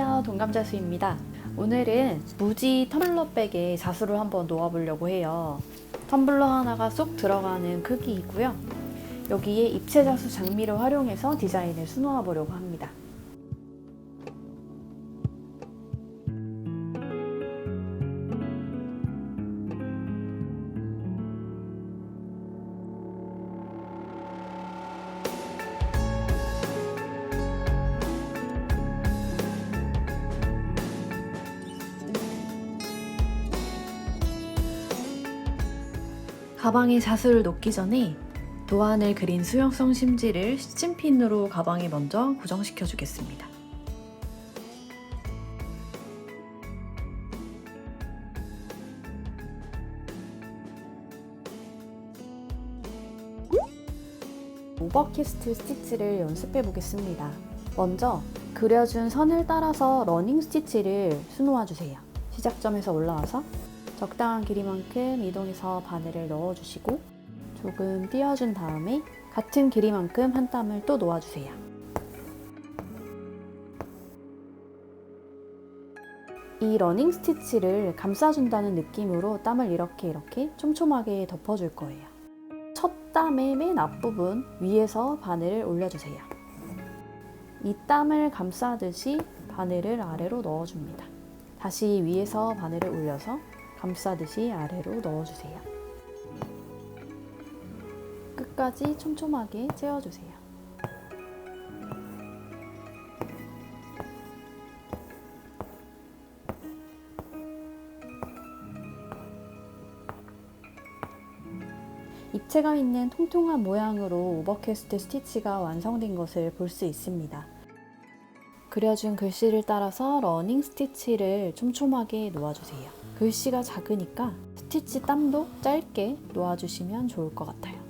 안녕하세요, 동감자수입니다. 오늘은 무지 텀블러백에 자수를 한번 놓아보려고 해요. 텀블러 하나가 쏙 들어가는 크기이고요. 여기에 입체 자수 장미를 활용해서 디자인을 수놓아 보려고 합니다. 가방에 자수를 놓기 전에 도안을 그린 수용성 심지를 스친핀으로 가방에 먼저 고정시켜 주겠습니다. 오버캐스트 스티치를 연습해 보겠습니다. 먼저 그려준 선을 따라서 러닝 스티치를 수놓아 주세요. 시작점에서 올라와서 적당한 길이만큼 이동해서 바늘을 넣어주시고 조금 띄워준 다음에 같은 길이만큼 한 땀을 또 놓아주세요. 이 러닝 스티치를 감싸준다는 느낌으로 땀을 이렇게 촘촘하게 덮어줄 거예요. 첫 땀의 맨 앞부분 위에서 바늘을 올려주세요. 이 땀을 감싸듯이 바늘을 아래로 넣어줍니다. 다시 위에서 바늘을 올려서 감싸듯이 아래로 넣어주세요. 끝까지 촘촘하게 채워주세요. 입체감 있는 통통한 모양으로 오버캐스트 스티치가 완성된 것을 볼 수 있습니다. 그려준 글씨를 따라서 러닝 스티치를 촘촘하게 놓아주세요. 글씨가 작으니까 스티치 땀도 짧게 놓아주시면 좋을 것 같아요.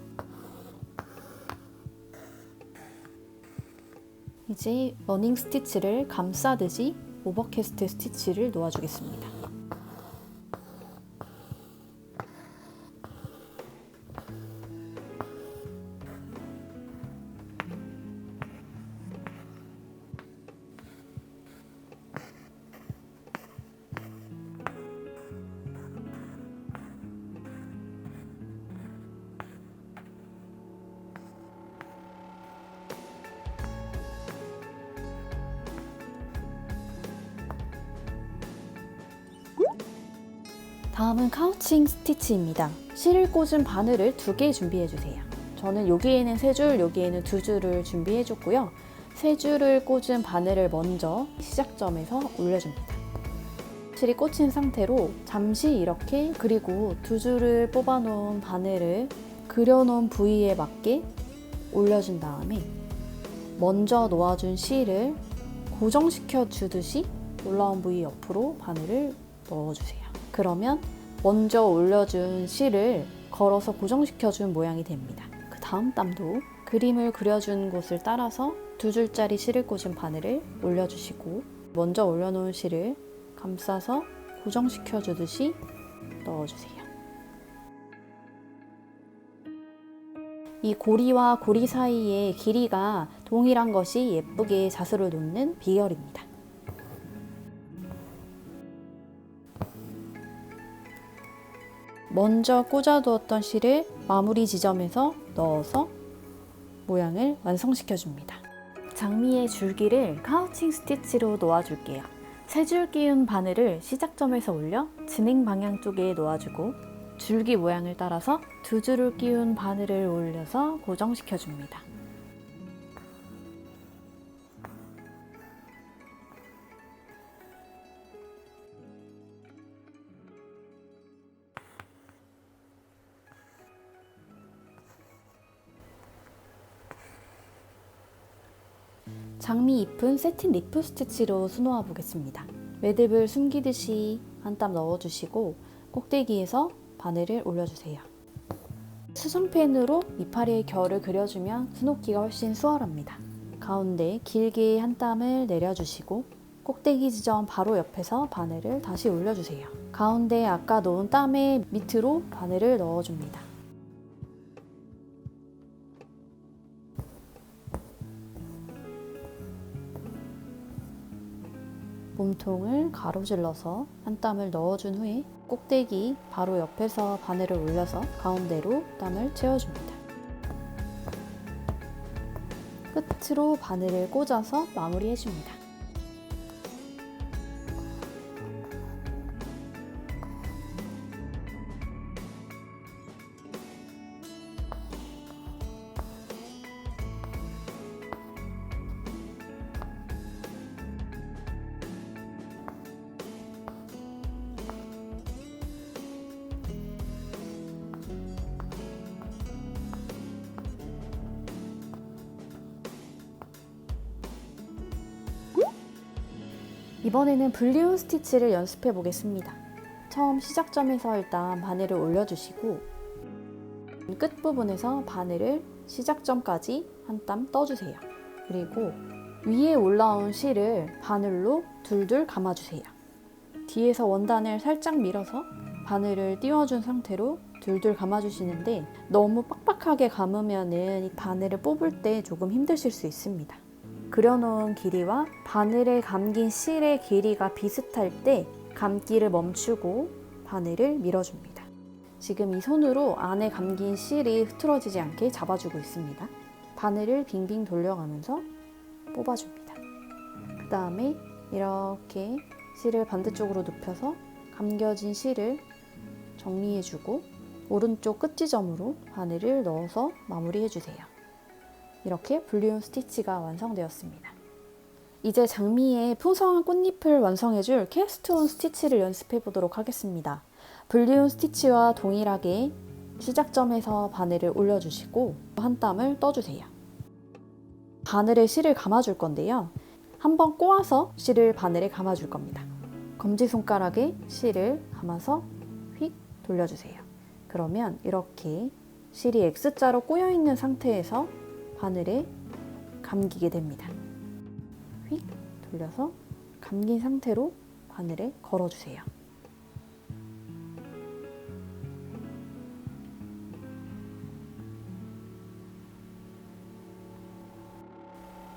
이제 러닝 스티치를 감싸듯이 오버캐스트 스티치를 놓아주겠습니다. 다음은 카우칭 스티치입니다. 실을 꽂은 바늘을 2개 준비해주세요. 저는 여기에는 3줄, 여기에는 2줄을 준비해줬고요. 3줄을 꽂은 바늘을 먼저 시작점에서 올려줍니다. 실이 꽂힌 상태로 잠시 이렇게, 그리고 2줄을 뽑아놓은 바늘을 그려놓은 부위에 맞게 올려준 다음에 먼저 놓아준 실을 고정시켜 주듯이 올라온 부위 옆으로 바늘을 넣어주세요. 그러면 먼저 올려준 실을 걸어서 고정시켜준 모양이 됩니다. 그 다음 땀도 그림을 그려준 곳을 따라서 2줄짜리 실을 꽂은 바늘을 올려주시고 먼저 올려놓은 실을 감싸서 고정시켜주듯이 넣어주세요. 이 고리와 고리 사이의 길이가 동일한 것이 예쁘게 자수를 놓는 비결입니다. 먼저 꽂아두었던 실을 마무리 지점에서 넣어서 모양을 완성시켜줍니다. 장미의 줄기를 카우칭 스티치로 놓아줄게요. 3줄 끼운 바늘을 시작점에서 올려 진행 방향 쪽에 놓아주고 줄기 모양을 따라서 2줄을 끼운 바늘을 올려서 고정시켜줍니다. 장미 잎은 세틴 리프 스티치로 수놓아 보겠습니다. 매듭을 숨기듯이 한 땀 넣어주시고 꼭대기에서 바늘을 올려주세요. 수성펜으로 이파리의 결을 그려주면 수놓기가 훨씬 수월합니다. 가운데 길게 한 땀을 내려주시고 꼭대기 지점 바로 옆에서 바늘을 다시 올려주세요. 가운데 아까 놓은 땀의 밑으로 바늘을 넣어줍니다. 몸통을 가로질러서 한 땀을 넣어준 후에 꼭대기 바로 옆에서 바늘을 올려서 가운데로 땀을 채워줍니다. 끝으로 바늘을 꽂아서 마무리해줍니다. 이번에는 불리운 스티치를 연습해 보겠습니다. 처음 시작점에서 일단 바늘을 올려주시고 끝부분에서 바늘을 시작점까지 한 땀 떠주세요. 그리고 위에 올라온 실을 바늘로 둘둘 감아주세요. 뒤에서 원단을 살짝 밀어서 바늘을 띄워준 상태로 둘둘 감아주시는데 너무 빡빡하게 감으면 이 바늘을 뽑을 때 조금 힘드실 수 있습니다. 그려놓은 길이와 바늘에 감긴 실의 길이가 비슷할 때 감기를 멈추고 바늘을 밀어줍니다. 지금 이 손으로 안에 감긴 실이 흐트러지지 않게 잡아주고 있습니다. 바늘을 빙빙 돌려가면서 뽑아줍니다. 그 다음에 이렇게 실을 반대쪽으로 눕혀서 감겨진 실을 정리해주고 오른쪽 끝지점으로 바늘을 넣어서 마무리해주세요. 이렇게 불리운 스티치가 완성되었습니다. 이제 장미의 풍성한 꽃잎을 완성해줄 캐스트온 스티치를 연습해 보도록 하겠습니다. 불리운 스티치와 동일하게 시작점에서 바늘을 올려주시고 한 땀을 떠주세요. 바늘에 실을 감아줄 건데요. 한번 꼬아서 실을 바늘에 감아줄 겁니다. 검지손가락에 실을 감아서 휙 돌려주세요. 그러면 이렇게 실이 X자로 꼬여있는 상태에서 바늘에 감기게 됩니다. 휙 돌려서 감긴 상태로 바늘에 걸어주세요.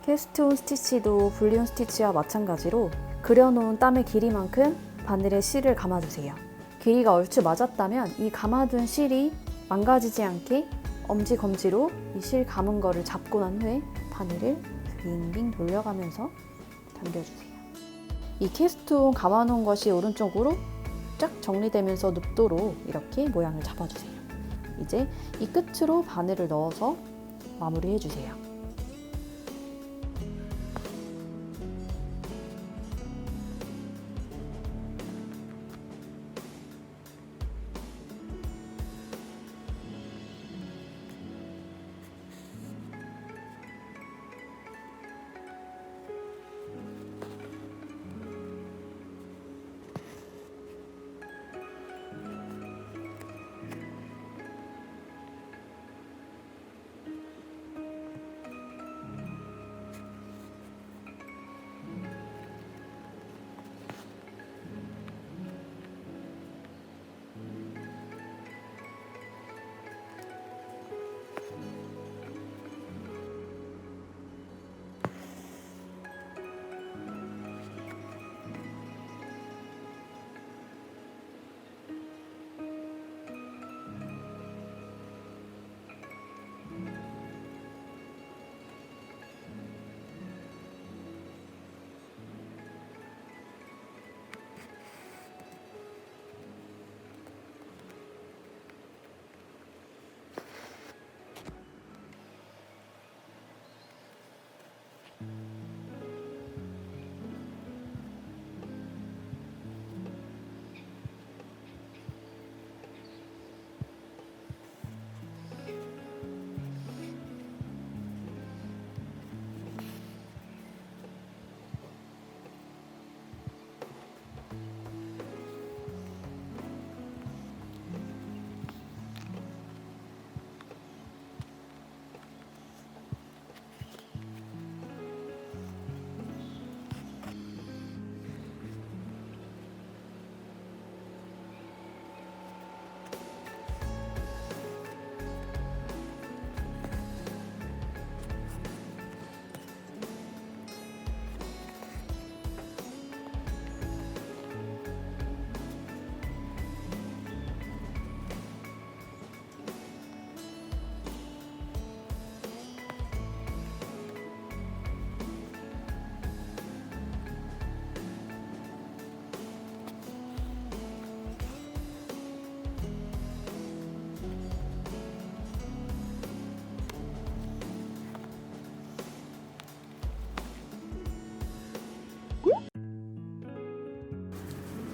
캐스트온 스티치도 불리온 스티치와 마찬가지로 그려놓은 땀의 길이만큼 바늘에 실을 감아주세요. 길이가 얼추 맞았다면 이 감아둔 실이 망가지지 않게 엄지검지로 이 실 감은 거를 잡고 난 후에 바늘을 빙빙 돌려가면서 당겨주세요. 이 캐스트온 감아놓은 것이 오른쪽으로 쫙 정리되면서 눕도록 이렇게 모양을 잡아주세요. 이제 이 끝으로 바늘을 넣어서 마무리해주세요.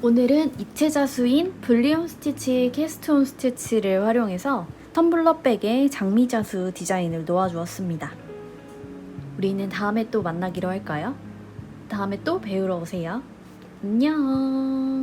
오늘은 입체 자수인 볼륨 스티치 캐스트온 스티치를 활용해서 텀블러백에 장미 자수 디자인을 놓아주었습니다. 우리는 다음에 또 만나기로 할까요? 다음에 또 배우러 오세요. 안녕.